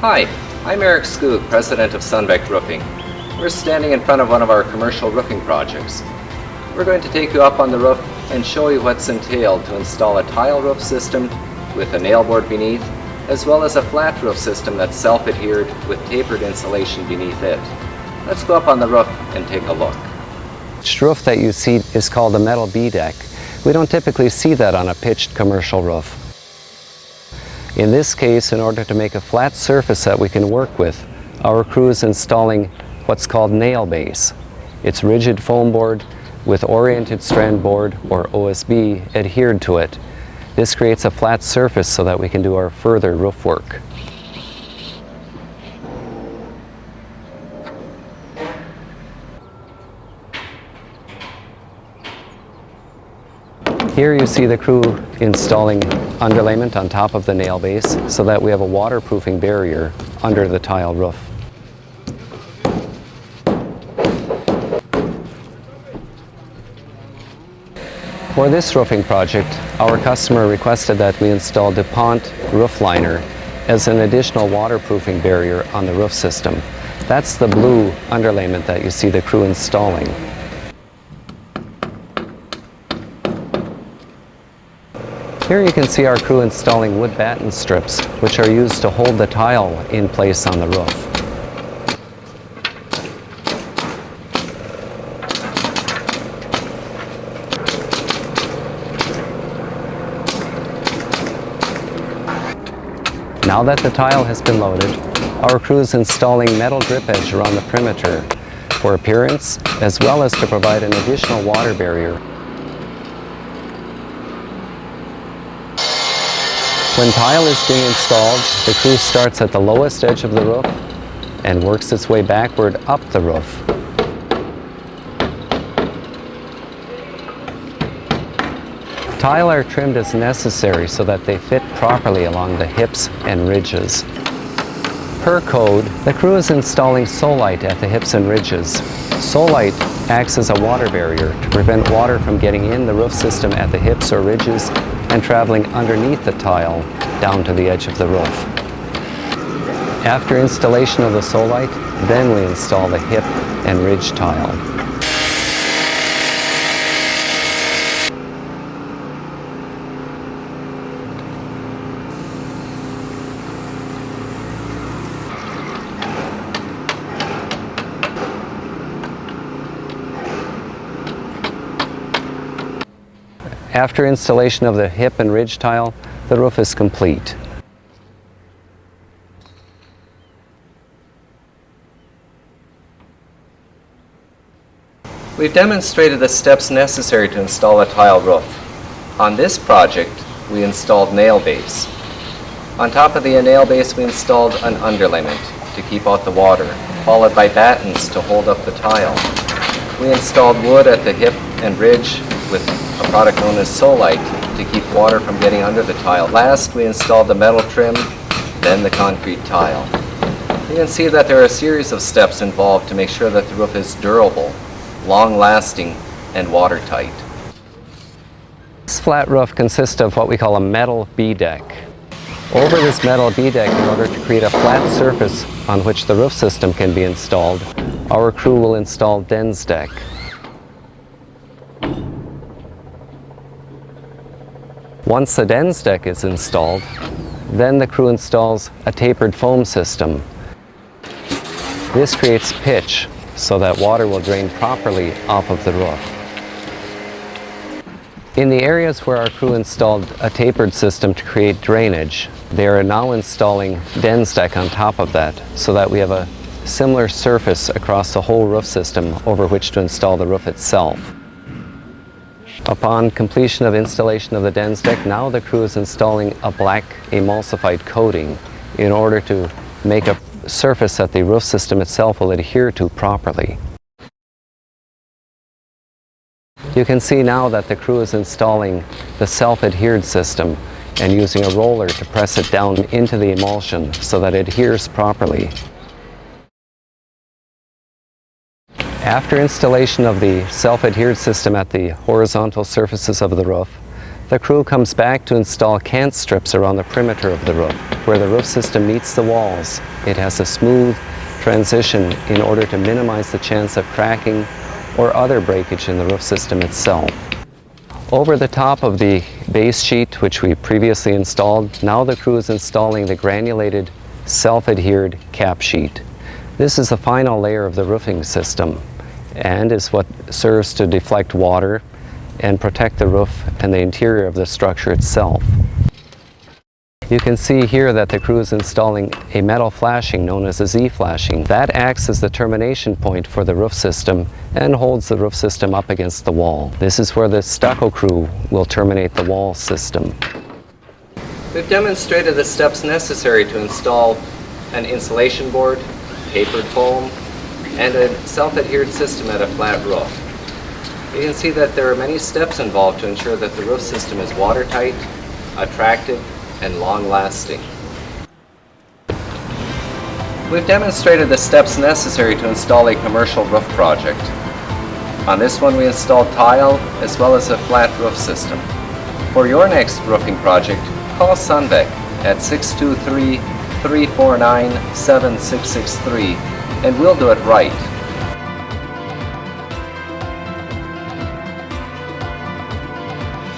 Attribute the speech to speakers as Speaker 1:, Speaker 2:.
Speaker 1: Hi, I'm Eric Scoot, President of Sunbeck Roofing. We're standing in front of one of our commercial roofing projects. We're going to take you up on the roof and show you what's entailed to install a tile roof system with a nail board beneath, as well as a flat roof system that's self-adhered with tapered insulation beneath it. Let's go up on the roof and take a look.
Speaker 2: Each roof that you see is called a metal B-deck. We don't typically see that on a pitched commercial roof. In this case, in order to make a flat surface that we can work with, our crew is installing what's called nail base. It's rigid foam board with oriented strand board, or OSB, adhered to it. This creates a flat surface so that we can do our further roof work. Here you see the crew installing underlayment on top of the nail base so that we have a waterproofing barrier under the tile roof. For this roofing project, our customer requested that we install DuPont roof liner as an additional waterproofing barrier on the roof system. That's the blue underlayment that you see the crew installing. Here you can see our crew installing wood batten strips, which are used to hold the tile in place on the roof. Now that the tile has been loaded, our crew is installing metal drip edge around the perimeter for appearance, as well as to provide an additional water barrier. When tile is being installed, the crew starts at the lowest edge of the roof and works its way backward up the roof. Tile are trimmed as necessary so that they fit properly along the hips and ridges. Per code, the crew is installing Solite at the hips and ridges. Solite acts as a water barrier to prevent water from getting in the roof system at the hips or ridges and traveling underneath the tile down to the edge of the roof. After installation of the Solite, then we install the hip and ridge tile. After installation of the hip and ridge tile, the roof is complete.
Speaker 1: We've demonstrated the steps necessary to install a tile roof. On this project, we installed nail base. On top of the nail base, we installed an underlayment to keep out the water, followed by battens to hold up the tile. We installed wood at the hip and ridge with a product known as Solite to keep water from getting under the tile. Last, we installed the metal trim, then the concrete tile. You can see that there are a series of steps involved to make sure that the roof is durable, long-lasting, and watertight.
Speaker 2: This flat roof consists of what we call a metal B-deck. Over this metal B-deck, in order to create a flat surface on which the roof system can be installed, our crew will install DensDeck. Once the DensDeck is installed, then the crew installs a tapered foam system. This creates pitch so that water will drain properly off of the roof. In the areas where our crew installed a tapered system to create drainage, they are now installing DensDeck on top of that so that we have a similar surface across the whole roof system over which to install the roof itself. Upon completion of installation of the DensDeck, now the crew is installing a black emulsified coating in order to make a surface that the roof system itself will adhere to properly. You can see now that the crew is installing the self-adhered system and using a roller to press it down into the emulsion so that it adheres properly. After installation of the self-adhered system at the horizontal surfaces of the roof, The crew comes back to install cant strips around the perimeter of the roof. Where the roof system meets the walls, it has a smooth transition in order to minimize the chance of cracking or other breakage in the roof system itself. Over the top of the base sheet, which we previously installed, now the crew is installing the granulated, self-adhered cap sheet. This is the final layer of the roofing system and is what serves to deflect water and protect the roof and the interior of the structure itself. You can see here that the crew is installing a metal flashing known as a Z-flashing. That acts as the termination point for the roof system and holds the roof system up against the wall. This is where the stucco crew will terminate the wall system.
Speaker 1: We've demonstrated the steps necessary to install an insulation board, tapered foam, and a self-adhered system at a flat roof. You can see that there are many steps involved to ensure that the roof system is watertight, attractive, and long-lasting. We've demonstrated the steps necessary to install a commercial roof project. On this one we installed tile as well as a flat roof system. For your next roofing project, call Sunbeck at 623-349-7663 and we'll do it right.